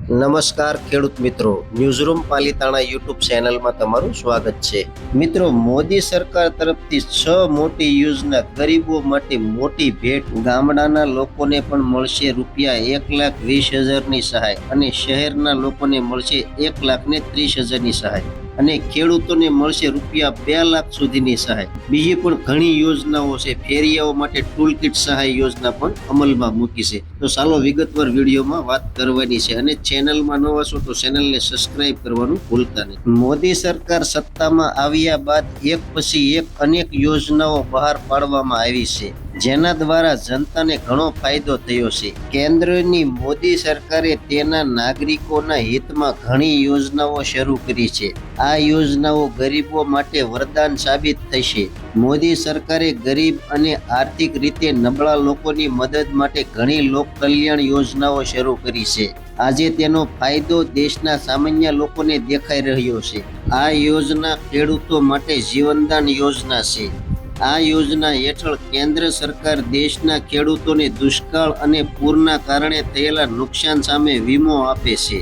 નમસ્કાર ખેડૂત મિત્રો, ન્યૂઝરૂમ પાલિતાણા યુટ્યુબ ચેનલમાં તમારું સ્વાગત છે. મિત્રો, મોદી સરકાર તરફથી 6 મોટી યોજના ગરીબો માટે મોટી ભેટ. ગામડાના લોકોને પણ મળશે રૂપિયા 1,20,000ની સહાય અને શહેરના લોકોને મળશે 1,30,000ની સહાય અને ખેડૂતોને મળશે રૂપિયા 2 લાખ સુધીની સહાય. બીજી પણ ઘણી યોજનાઓ છે. ફેરિયાઓ માટે ટૂલકીટ સહાય યોજના પણ અમલમાં મૂકી છે. તો ચાલો વિગતવાર વિડીયોમાં વાત કરવાની છે અને ચેનલમાં નવા છો તો ચેનલને સબસ્ક્રાઇબ કરવાનું ભૂલતા નહીં. મોદી સરકાર સત્તામાં આવ્યા બાદ એક પછી એક અનેક યોજનાઓ બહાર પાડવામાં આવી છે, જેના દ્વારા જનતાને ઘણો ફાયદો થયો છે. કેન્દ્રની મોદી સરકારે તેના નાગરિકોના હિતમાં ઘણી યોજનાઓ શરૂ કરી છે. આ યોજનાઓ ગરીબો માટે વરદાન સાબિત થશે. મોદી સરકારે ગરીબ અને આર્થિક રીતે નબળા લોકોની મદદ માટે ઘણી લોક કલ્યાણ યોજનાઓ શરૂ કરી છે. આજે તેનો ફાયદો દેશના સામાન્ય લોકોને દેખાઈ રહ્યો છે. આ યોજના ખેડૂતો માટે જીવનદાન યોજના છે. આ યોજના હેઠળ કેન્દ્ર સરકાર દેશના ખેડૂતોને દુષ્કાળ અને પૂરના કારણે થયેલા નુકસાન સામે વીમો આપે છે.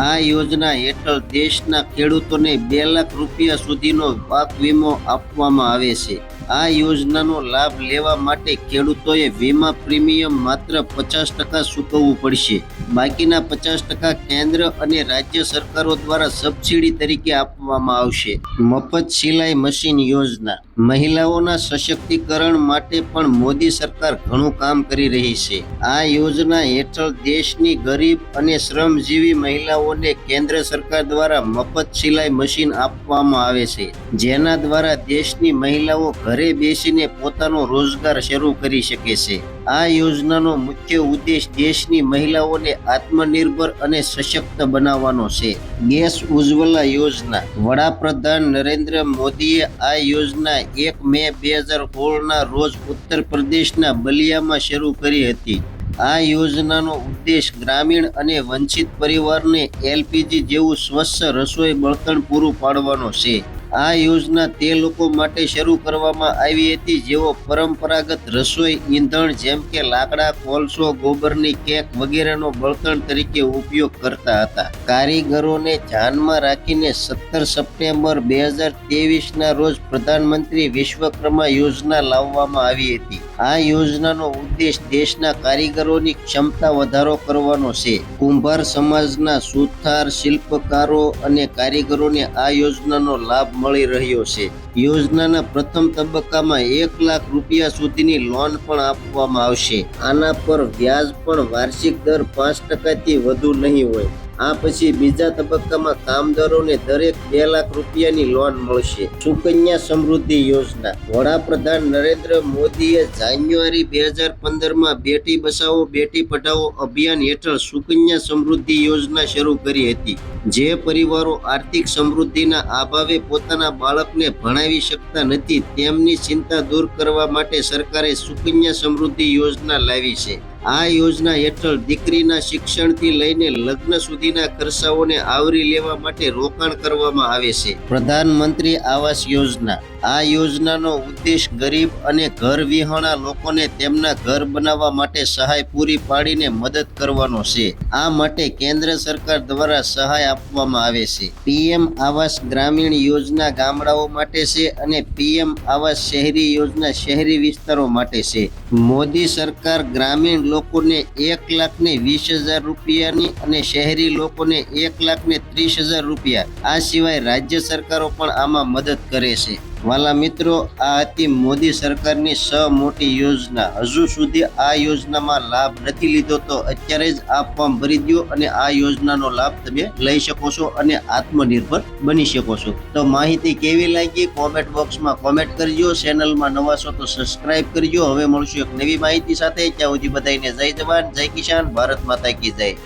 આ યોજના હેઠળ દેશના ખેડૂતોને 2 લાખ રૂપિયા સુધીનો પાક વીમો આપવામાં આવે છે. આ યોજનાનો લાભ લેવા માટે ખેડૂતોએ વીમા પ્રીમિયમ માત્ર 50% ચૂકવવું પડશે. બાકીના 50% કેન્દ્ર અને રાજ્ય સરકારો દ્વારા સબસિડી તરીકે આપવામાં આવશે. મફત સિલાઈ મશીન યોજના. મહિલાઓના સશક્તિકરણ માટે પણ મોદી સરકાર ઘણું કામ કરી રહી છે. આ યોજના હેઠળ દેશની ગરીબ અને શ્રમજીવી મહિલાઓને કેન્દ્ર સરકાર દ્વારા મફત સિલાઈ મશીન આપવામાં આવે છે, જેના દ્વારા દેશની મહિલાઓ ઘરે બેસીને પોતાનો રોજગાર શરૂ કરી શકે છે. આ યોજનાનો મુખ્ય ઉદ્દેશ દેશની મહિલાઓને આત્મનિર્ભર અને સશક્ત બનાવવાનો છે. ગેસ ઉજ્જવલા યોજના. વડાપ્રધાન નરેન્દ્ર મોદીએ આ યોજના 1 મે 2016ના રોજ ઉત્તર પ્રદેશના બલિયામાં શરૂ કરી હતી. આ યોજનાનો ઉદ્દેશ ગ્રામીણ અને વંચિત પરિવારને એલપીજી જેવું સ્વચ્છ રસોઈ બળતણ પૂરું પાડવાનો છે. આ યોજના તે લોકો માટે શરૂ કરવામાં આવી હતી જેઓ પરંપરાગત રસોઈ ઈંધણ જેમ કે લાકડા, કોલસો, ગોબરની કેક વગેરેનો બળતણ તરીકે ઉપયોગ કરતા હતા. કારીગરોને ધ્યાનમાં રાખીને 17 સપ્ટેમ્બર 2023ના રોજ પ્રધાનમંત્રી વિશ્વકર્મા યોજના લાવવામાં આવી હતી. આ યોજનાનો ઉદ્દેશ દેશના કારીગરોની ક્ષમતા વધારો કરવાનો છે. કુંભાર સમાજના સુથાર, શિલ્પકારો અને કારીગરોને આ યોજનાનો લાભ મળી રહ્યો છે. યોજનાના પ્રથમ તબક્કામાં 1 લાખ રૂપિયા સુધીની લોન પણ આપવામાં આવશે. આના પર વ્યાજ પણ વાર્ષિક દર 5%થી વધુ નહીં હોય. આ પછી બીજા તબક્કામાં કામદારોને દરેક 2 લાખ રૂપિયાની લોન મળશે. સુકન્યા સમૃદ્ધિ યોજના. વડાપ્રધાન નરેન્દ્ર મોદીએ જાન્યુઆરી 2015માં બેટી બચાવો બેટી પઢાઓ અભિયાન હેઠળ સુકન્યા સમૃદ્ધિ યોજના શરૂ કરી હતી. જે પરિવારો આર્થિક સમૃદ્ધિના અભાવે પોતાના બાળકને ભણાવી શકતા નથી, તેમની ચિંતા દૂર કરવા માટે સરકારે સુકન્યા સમૃદ્ધિ યોજના લાવી છે. આ યોજના હેઠળ દીકરીના શિક્ષણથી લઈને લગ્ન સુધીના ખર્ચાઓને આવરી લેવા માટે રોકાણ કરવામાં આવે છે. પ્રધાનમંત્રી આવાસ યોજના. આ યોજનાનો ઉદ્દેશ ગરીબ અને ઘર વિહોણા લોકોને તેમના ઘર બનાવવા માટે સહાય પૂરી પાડીને મદદ કરવાનો છે. આ માટે કેન્દ્ર સરકાર દ્વારા સહાય આપવામાં આવે છે. પીએમ આવાસ ગ્રામીણ યોજના ગામડાઓ માટે છે અને પીએમ આવાસ શહેરી યોજના શહેરી વિસ્તારો માટે છે. મોદી સરકાર ગ્રામીણ લોકોને 1,20,000 રૂપિયાની અને શહેરી લોકોને 1,30,000 રૂપિયા. આ સિવાય રાજ્ય સરકારો પણ આમાં મદદ કરે છે. વાલા મિત્રો, આ હતી મોદી સરકારની 6 મોટી યોજના. હજુ સુધી આ યોજનામાં લાભ નથી લીધો તો અત્યારે જ આ ફોર્મ ભરી દો અને આ યોજનાનો લાભ તમે લઈ શકો છો અને આત્મનિર્ભર બની શકો છો. તો માહિતી કેવી લાગી કોમેન્ટ બોક્સમાં કોમેન્ટ કરજો. ચેનલમાં નવા છો તો સબસ્ક્રાઇબ કરજો. હવે મળશું એક નવી માહિતી સાથે. ત્યાં સુધી બધાને જય જવાન, જય કિસાન, ભારત માતા કી જય.